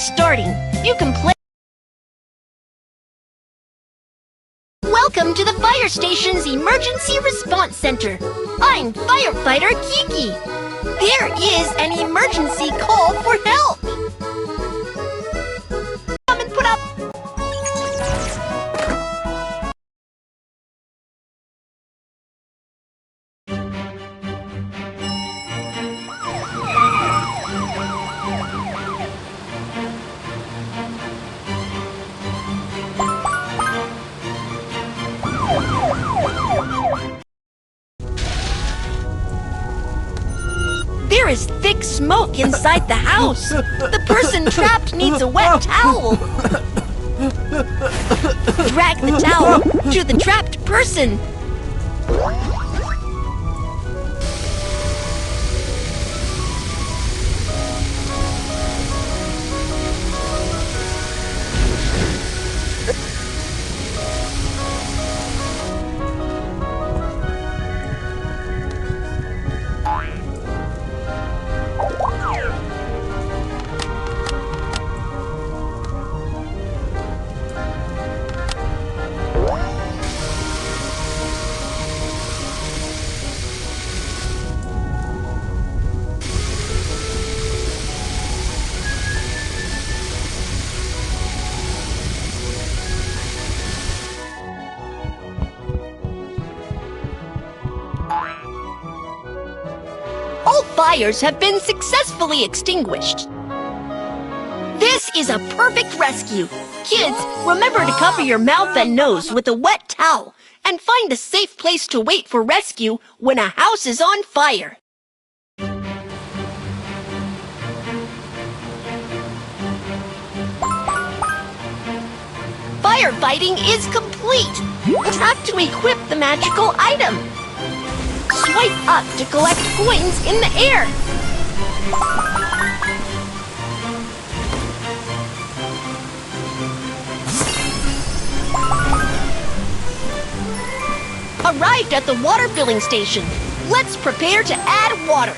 starting. You can play. Welcome to the fire station's Emergency Response Center. I'm Firefighter Kiki. There is an emergency call for help. Come and put up. There is thick smoke inside the house. The person trapped needs a wet towel. Drag the towel to the trapped person. All fires have been successfully extinguished. This is a perfect rescue. Kids, remember to cover your mouth and nose with a wet towel and find a safe place to wait for rescue when a house is on fire. Firefighting is complete. Tap to equip the magical item. Swipe up to collect coins in the air. Arrived at the water filling station. Let's prepare to add water.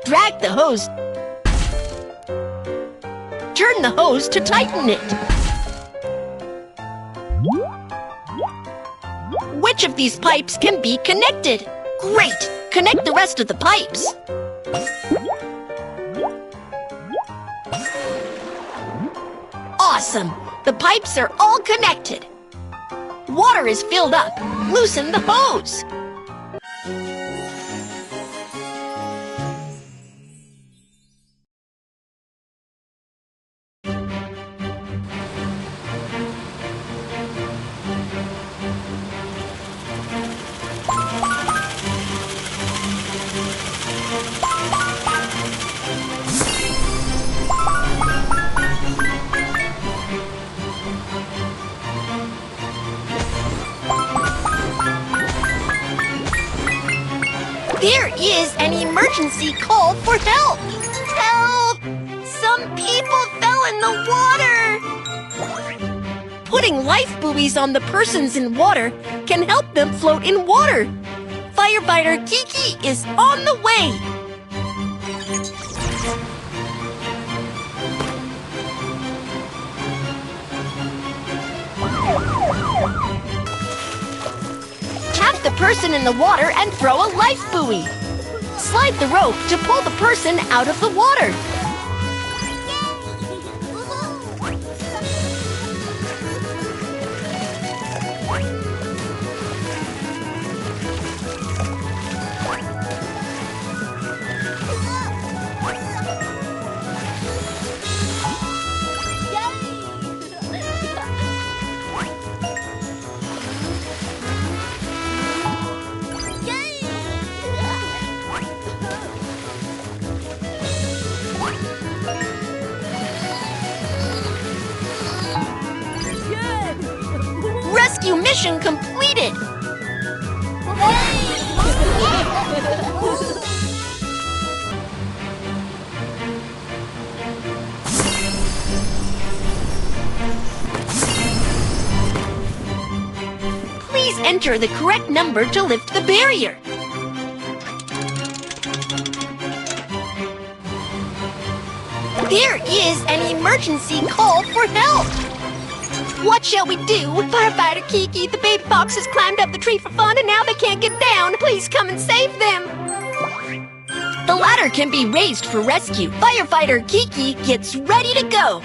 Drag the hose. Turn the hose to tighten it. Which of these pipes can be connected? Great! Connect the rest of the pipes. Awesome! The pipes are all connected. Water is filled up. Loosen the hose. There is an emergency call for help! Help! Some people fell in the water! Putting life buoys on the persons in water can help them float in water. Firefighter Kiki is on the way! Tap the person in the water and throw a life buoy. Slide the rope to pull the person out of the water. Rescue mission completed! Please enter the correct number to lift the barrier. There is an emergency call for help! What shall we do? Firefighter Kiki, the baby fox has climbed up the tree for fun and now they can't get down. Please come and save them! The ladder can be raised for rescue. Firefighter Kiki gets ready to go.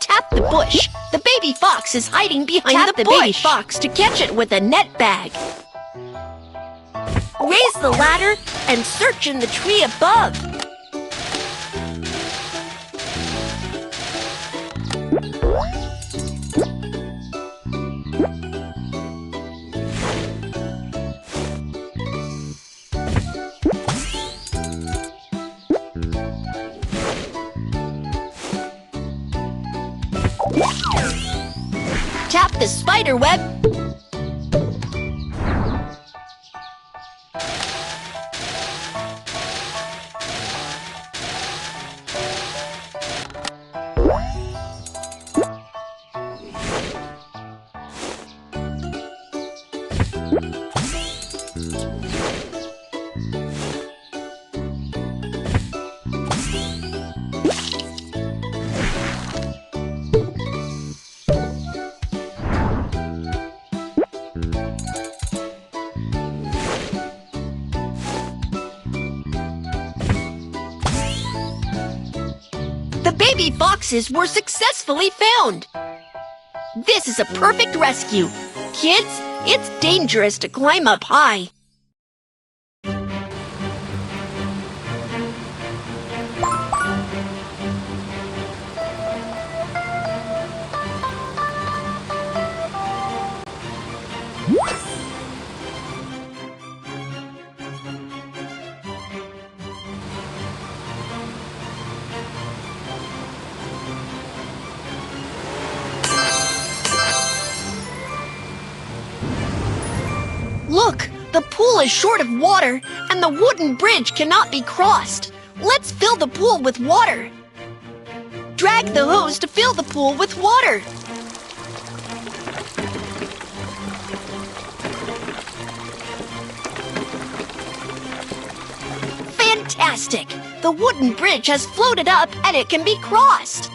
Tap the bush. The baby fox is hiding behind the baby fox to catch it with a net bag. Raise the ladder and search in the tree above. Tap the spider web. The baby foxes were successfully found. This is a perfect rescue. Kids, it's dangerous to climb up high. Look, the pool is short of water, and the wooden bridge cannot be crossed. Let's fill the pool with water. Drag the hose to fill the pool with water. Fantastic! The wooden bridge has floated up and it can be crossed.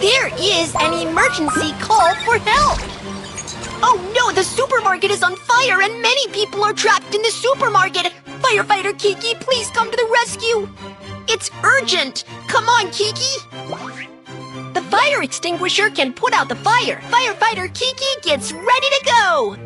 There is an emergency call for help! Oh no, the supermarket is on fire and many people are trapped in the supermarket! Firefighter Kiki, please come to the rescue! It's urgent! Come on, Kiki! The fire extinguisher can put out the fire! Firefighter Kiki gets ready to go!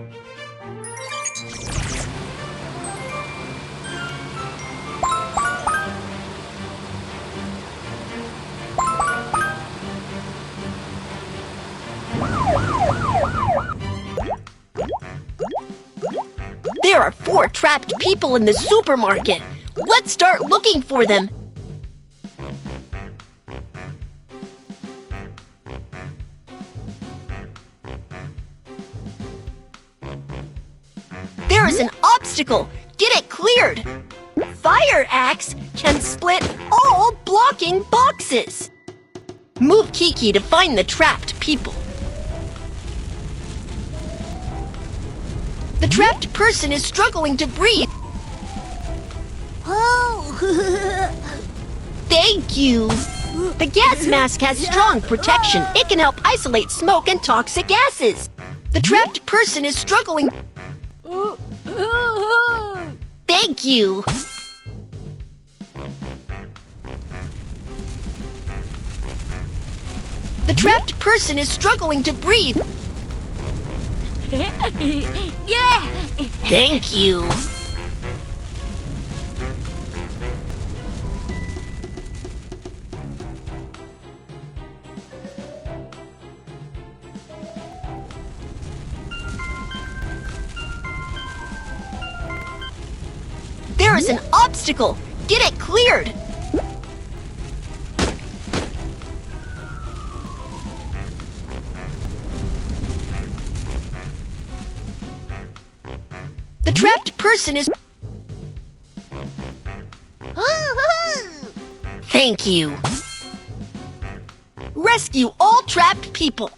There are 4 trapped people in the supermarket. Let's start looking for them. There is an obstacle. Get it cleared. Fire axe can split all blocking boxes. Move Kiki to find the trapped people. The trapped person is struggling to breathe. Thank you. The gas mask has strong protection. It can help isolate smoke and toxic gases. The trapped person is struggling. Thank you. The trapped person is struggling to breathe. Thank you. There is an obstacle. Get it cleared. The trapped person is... Thank you. Rescue all trapped people.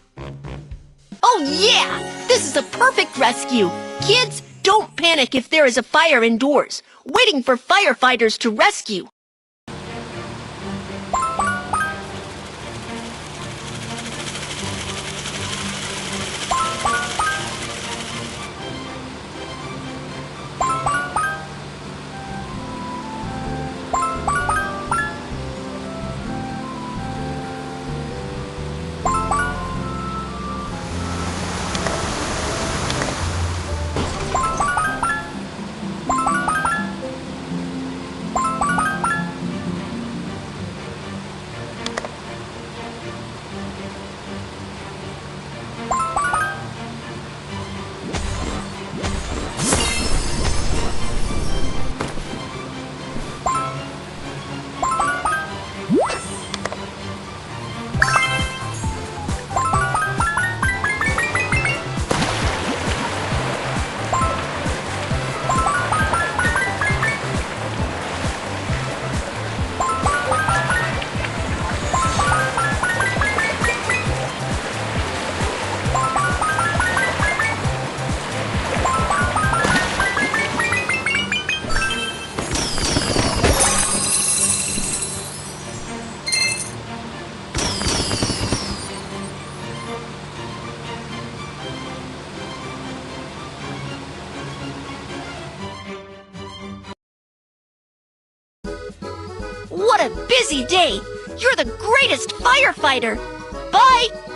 Oh yeah! This is a perfect rescue. Kids, don't panic if there is a fire indoors, waiting for firefighters to rescue. What a busy day! You're the greatest firefighter! Bye!